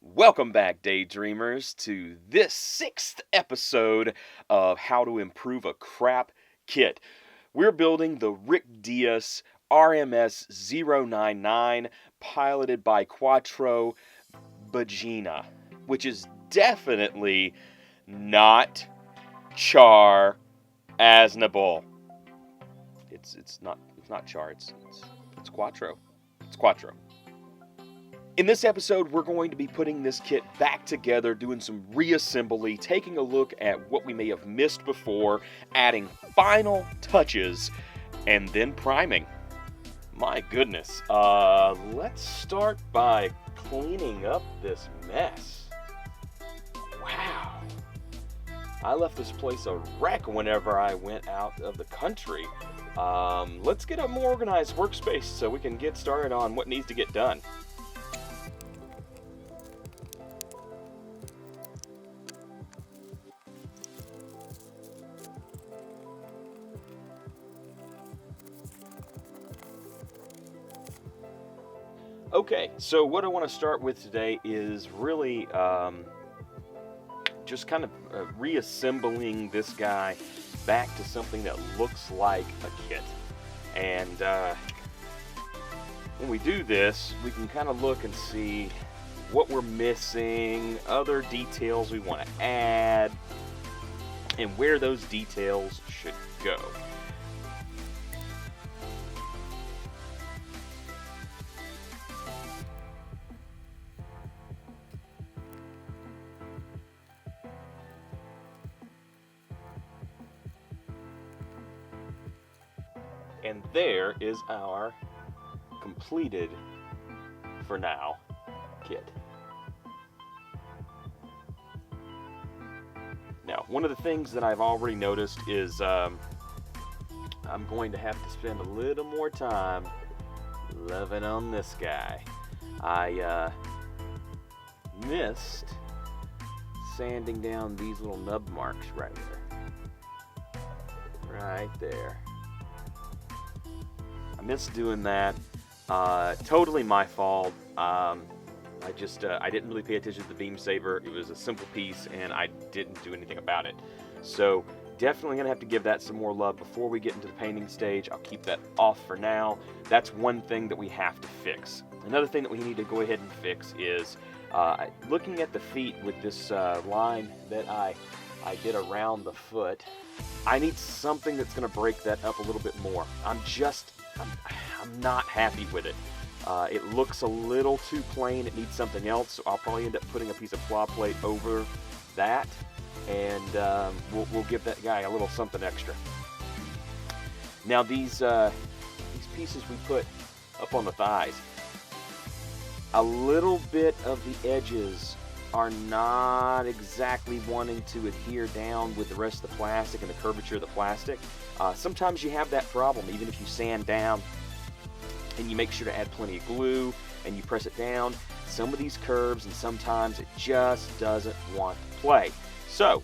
Welcome back, Daydreamers, to this sixth episode of How to Improve a Crap Kit. We're building the Dias RMS 099, piloted by Quattro Bagina, which is definitely not Char Aznable. It's not Char. It's Quattro. It's Quattro. In this episode, we're going to be putting this kit back together, doing some reassembly, taking a look at what we may have missed before, adding final touches, and then priming. My goodness. Let's start by cleaning up this mess. Wow. I left this place a wreck whenever I went out of the country. Let's get a more organized workspace so we can get started on what needs to get done. Okay, so what I want to start with today is really just kind of reassembling this guy back to something that looks like a kit. And when we do this, we can kind of look and see what we're missing, other details we want to add, and where those details should go. And there is our completed, for now, kit. Now, one of the things that I've already noticed is I'm going to have to spend a little more time loving on this guy. I missed sanding down these little nub marks right there. Right there. I missed doing that. Totally my fault. I didn't really pay attention to the beam saver. It was a simple piece and I didn't do anything about it. So definitely gonna have to give that some more love before we get into the painting stage. I'll keep that off for now. That's one thing that we have to fix. Another thing that we need to go ahead and fix is looking at the feet with this line that I did around the foot. I need something that's gonna break that up a little bit more. I'm not happy with it. It looks a little too plain. It needs something else, so I'll probably end up putting a piece of plow plate over that, and we'll give that guy a little something extra. Now these pieces we put up on the thighs, a little bit of the edges are not exactly wanting to adhere down with the rest of the plastic and the curvature of the plastic. Sometimes you have that problem, even if you sand down and you make sure to add plenty of glue and you press it down. Some of these curves, and sometimes it just doesn't want to play. So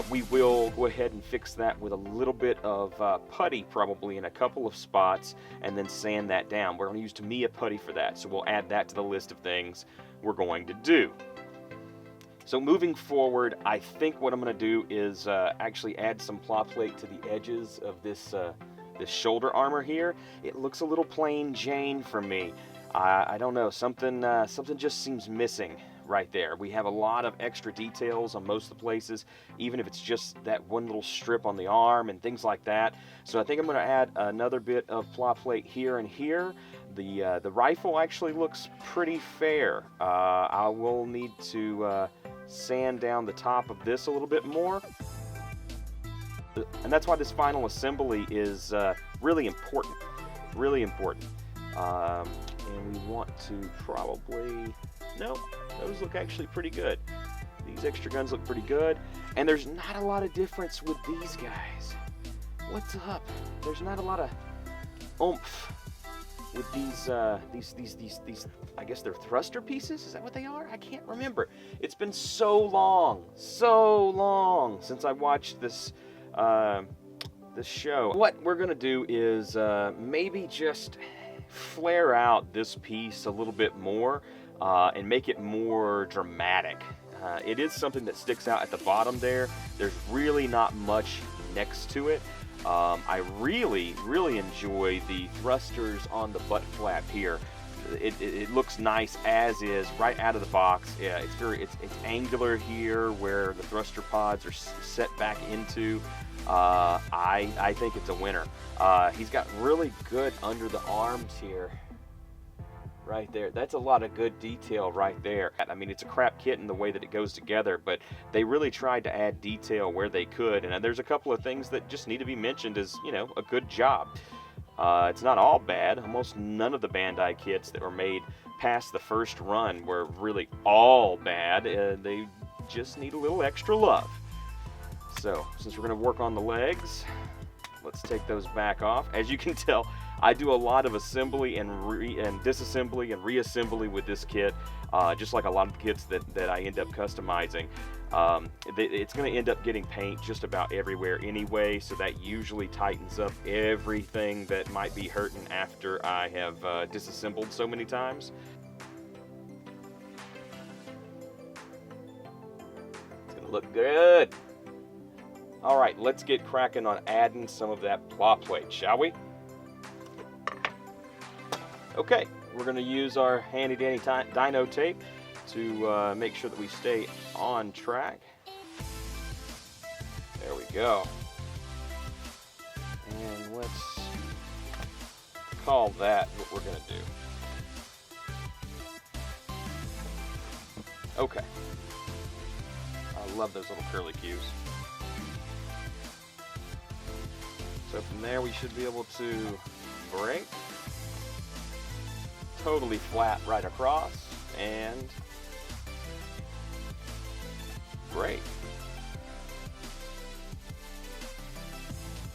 we will go ahead and fix that with a little bit of putty, probably in a couple of spots, and then sand that down. We're going to use Tamiya putty for that, so we'll add that to the list of things we're going to do. So moving forward, I think what I'm going to do is actually add some plow plate to the edges of this shoulder armor here. It looks a little plain Jane for me. I don't know, something just seems missing right there. We have a lot of extra details on most of the places, even if it's just that one little strip on the arm and things like that. So I think I'm going to add another bit of plow plate here and here. The rifle actually looks pretty fair. I will need to sand down the top of this a little bit more, and that's why this final assembly is really important, and we want to probably, no, those look actually pretty good. These extra guns look pretty good, and there's not a lot of difference with these guys. What's up? There's not a lot of oomph with these, I guess they're thruster pieces? Is that what they are? I can't remember. It's been so long since I watched this show. What we're gonna do is maybe just flare out this piece a little bit more. and make it more dramatic. It is something that sticks out at the bottom there. There's really not much next to it. I really enjoy the thrusters on the butt flap here. It looks nice as is right out of the box. Yeah, it's angular here where the thruster pods are set back into. I think it's a winner. He's got really good under the arms here. Right there. That's a lot of good detail right there. I mean, it's a crap kit in the way that it goes together, but they really tried to add detail where they could. And there's a couple of things that just need to be mentioned as, you know, a good job. It's not all bad. Almost none of the Bandai kits that were made past the first run were really all bad. They just need a little extra love. So, since we're going to work on the legs, let's take those back off. As you can tell, I do a lot of assembly and disassembly and reassembly with this kit, just like a lot of the kits that I end up customizing. It's going to end up getting paint just about everywhere anyway, so that usually tightens up everything that might be hurting after I have disassembled so many times. It's going to look good. All right, let's get cracking on adding some of that ply plate, shall we? Okay, we're going to use our handy dandy dyno tape to make sure that we stay on track. There we go. And let's call that what we're going to do. Okay. I love those little curly cues. So from there we should be able to break. Totally flat right across, and break.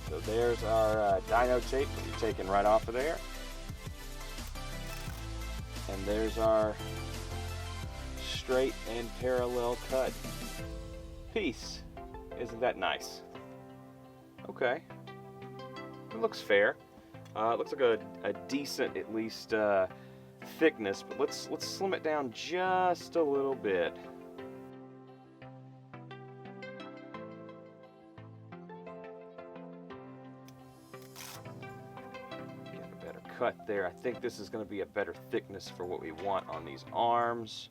So there's our dyno tape that we're taking right off of there. And there's our straight and parallel cut piece. Isn't that nice? Okay. It looks fair. It looks like a decent, at least, thickness, but let's slim it down just a little bit. Get a better cut there. I think this is going to be a better thickness for what we want on these arms.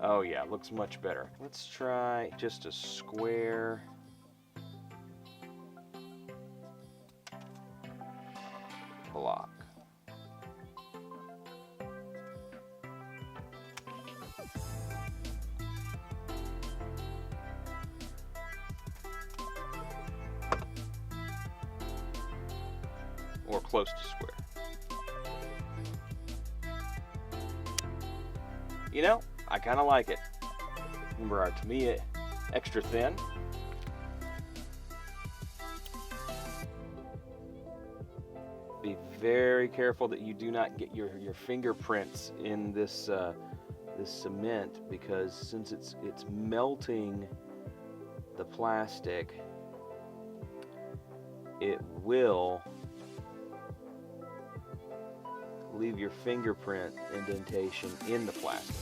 Oh yeah, looks much better. Let's try just a square. Block. Or close to square. You know, I kind of like it. Remember our Tamiya extra thin. Be very careful that you do not get your fingerprints in this this cement, because since it's melting the plastic, it will leave your fingerprint indentation in the plastic.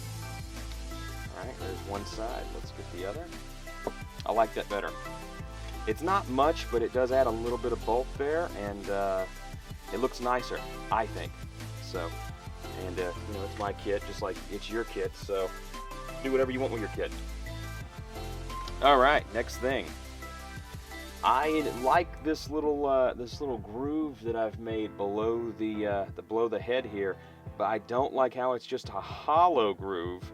Alright, there's one side. Let's get the other. I like that better. It's not much, but it does add a little bit of bulk there, and it looks nicer, I think. So, and you know, it's my kit, just like it's your kit, so do whatever you want with your kit. Alright, next thing. I like this little groove that I've made below the head here, but I don't like how it's just a hollow groove,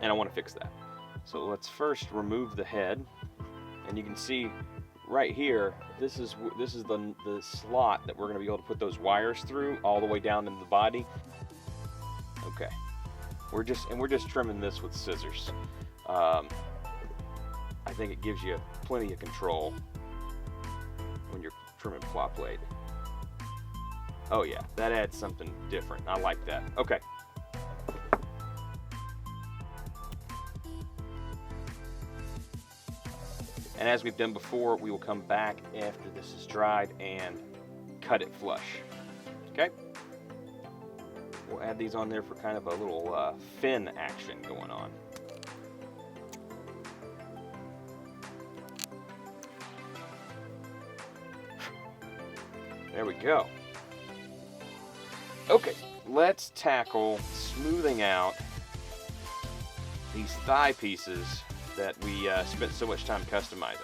and I want to fix that. So let's first remove the head, and you can see right here, this is the slot that we're going to be able to put those wires through all the way down into the body. Okay, we're just trimming this with scissors. I think it gives you plenty of control when you're trimming ply plate. Oh yeah, that adds something different. I like that. Okay. And as we've done before, we will come back after this is dried and cut it flush. Okay? we'll add these on there for kind of a little fin action going on. There we go. Okay, let's tackle smoothing out these thigh pieces that we spent so much time customizing.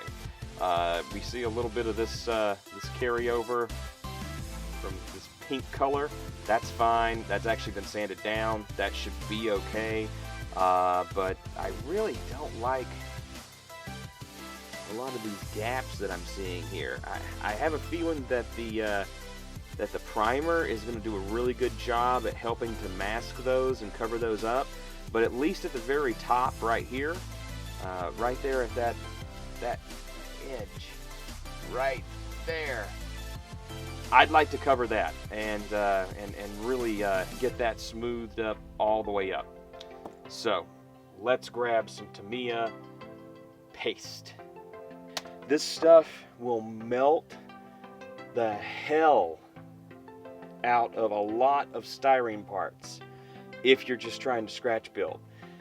We see a little bit of this this carryover from this pink color. That's fine. That's actually been sanded down. That should be okay. But I really don't like a lot of these gaps that I'm seeing here. I have a feeling that the primer is going to do a really good job at helping to mask those and cover those up. But at least at the very top right here, right there at that edge, right there, I'd like to cover that and really get that smoothed up all the way up. So let's grab some Tamiya paste. This stuff will melt the hell out of a lot of styrene parts if you're just trying to scratch build.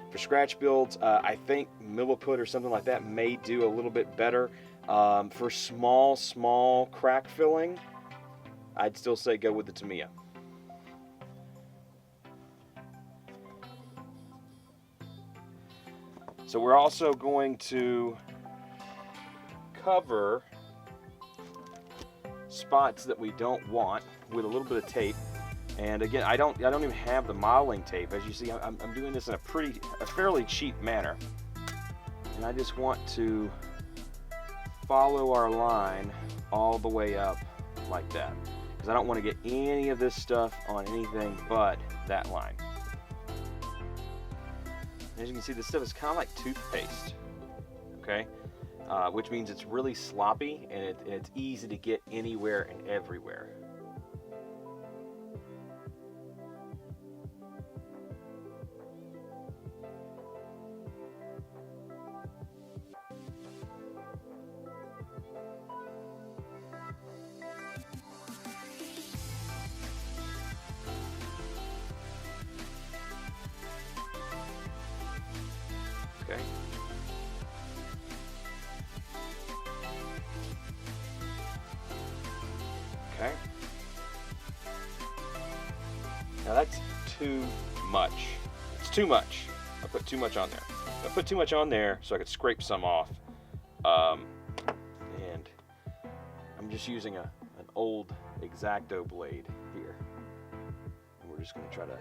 For scratch builds, I think milliput or something like that may do a little bit better. For small crack filling, I'd still say go with the Tamiya. So we're also going to cover spots that we don't want with a little bit of tape. And again, I don't even have the modeling tape. As you see, I'm doing this in a fairly cheap manner, and I just want to follow our line all the way up like that, because I don't want to get any of this stuff on anything but that line. As you can see, this stuff is kind of like toothpaste, okay? Which means it's really sloppy and it's easy to get anywhere and everywhere. Okay. Okay. Now that's too much. It's too much. I put too much on there. I put too much on there so I could scrape some off. And I'm just using an old X-Acto blade here. And we're just going to try to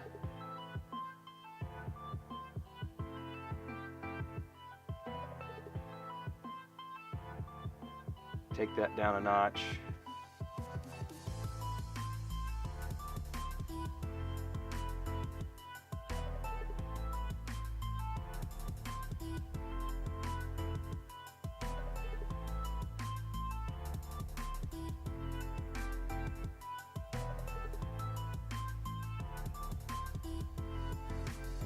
take that down a notch.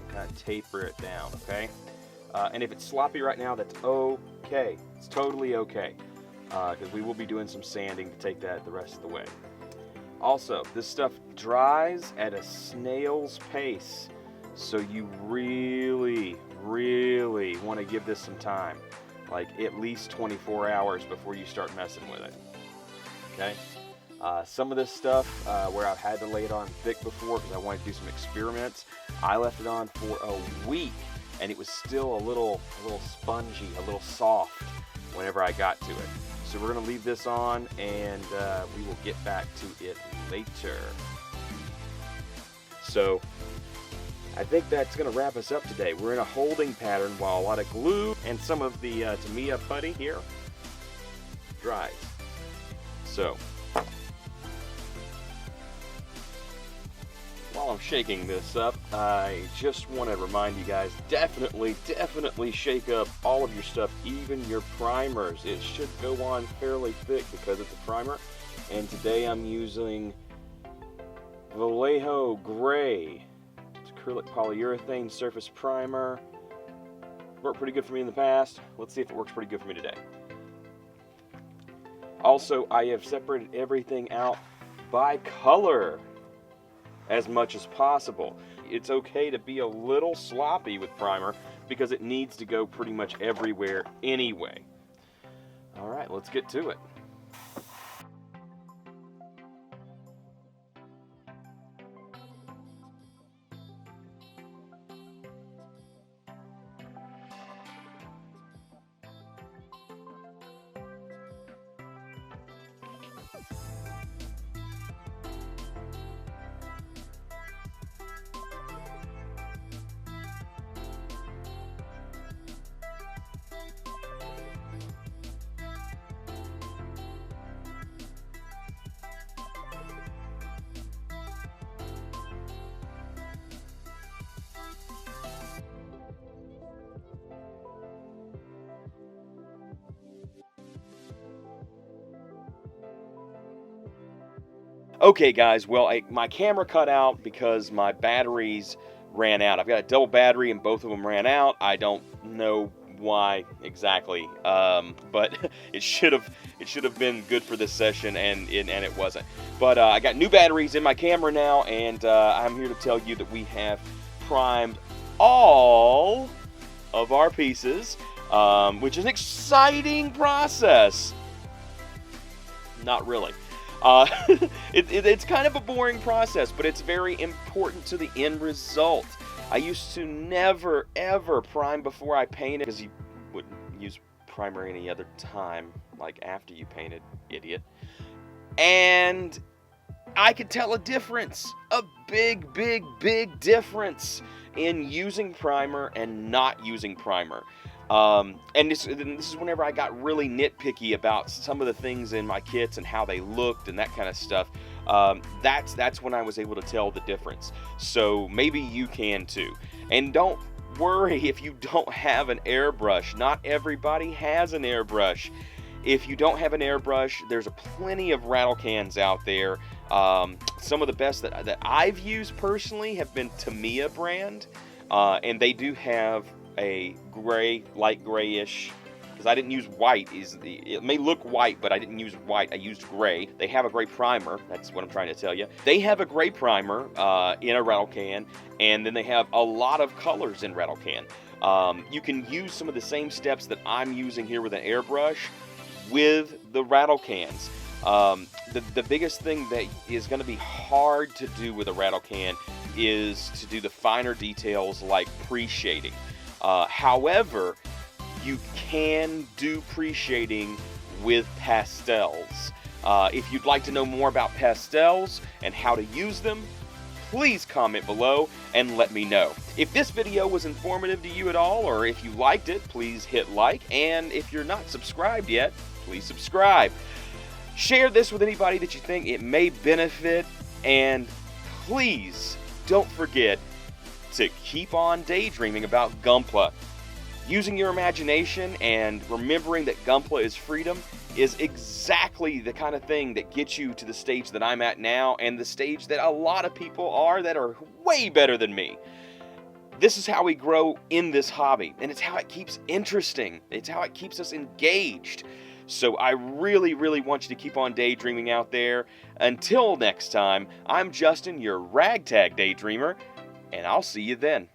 Kind of taper it down, okay? And if it's sloppy right now, that's okay. It's totally okay. Because we will be doing some sanding to take that the rest of the way. Also, this stuff dries at a snail's pace, so you really want to give this some time, like at least 24 hours before you start messing with it. Okay? Some of this stuff where I've had to lay it on thick before because I wanted to do some experiments, I left it on for a week and it was still a little spongy, a little soft whenever I got to it. So we're going to leave this on and we will get back to it later. So I think that's going to wrap us up today. We're in a holding pattern while a lot of glue and some of the Tamiya putty here dries. So while I'm shaking this up, I just want to remind you guys, definitely shake up all of your stuff, even your primers. It should go on fairly thick because it's a primer. And today I'm using Vallejo Gray. It's acrylic polyurethane surface primer. Worked pretty good for me in the past. Let's see if it works pretty good for me today. Also, I have separated everything out by color. as much as possible. It's okay to be a little sloppy with primer because it needs to go pretty much everywhere anyway. All right, let's get to it. Okay guys, well my camera cut out because my batteries ran out. I've got a double battery and both of them ran out. I don't know why exactly, but it should have been good for this session, and it wasn't. But I got new batteries in my camera now, and I'm here to tell you that we have primed all of our pieces, which is an exciting process. Not really. It's kind of a boring process, but it's very important to the end result. I used to never, ever prime before I painted, because you wouldn't use primer any other time, like after you painted, idiot. And I could tell a difference, a big, big, big difference in using primer and not using primer. And this is whenever I got really nitpicky about some of the things in my kits and how they looked and that kind of stuff. That's when I was able to tell the difference. So maybe you can too. And don't worry if you don't have an airbrush. Not everybody has an airbrush. If you don't have an airbrush, there's plenty of rattle cans out there. Some of the best that I've used personally have been Tamiya brand, and they do have a gray, light grayish, because I didn't use white. It may look white, but I didn't use white. I used gray. They have a gray primer. That's what I'm trying to tell you. They have a gray primer in a rattle can, and then they have a lot of colors in rattle can. You can use some of the same steps that I'm using here with an airbrush with the rattle cans. The biggest thing that is going to be hard to do with a rattle can is to do the finer details like pre-shading. However, you can do pre-shading with pastels. If you'd like to know more about pastels and how to use them, please comment below and let me know. If this video was informative to you at all, or if you liked it, please hit like, and if you're not subscribed yet, please subscribe. Share this with anybody that you think it may benefit, and please don't forget to keep on daydreaming about Gunpla. Using your imagination and remembering that Gunpla is freedom is exactly the kind of thing that gets you to the stage that I'm at now, and the stage that a lot of people are that are way better than me. This is how we grow in this hobby, and it's how it keeps interesting. It's how it keeps us engaged. So I really, really want you to keep on daydreaming out there. Until next time, I'm Justin, your ragtag daydreamer, and I'll see you then.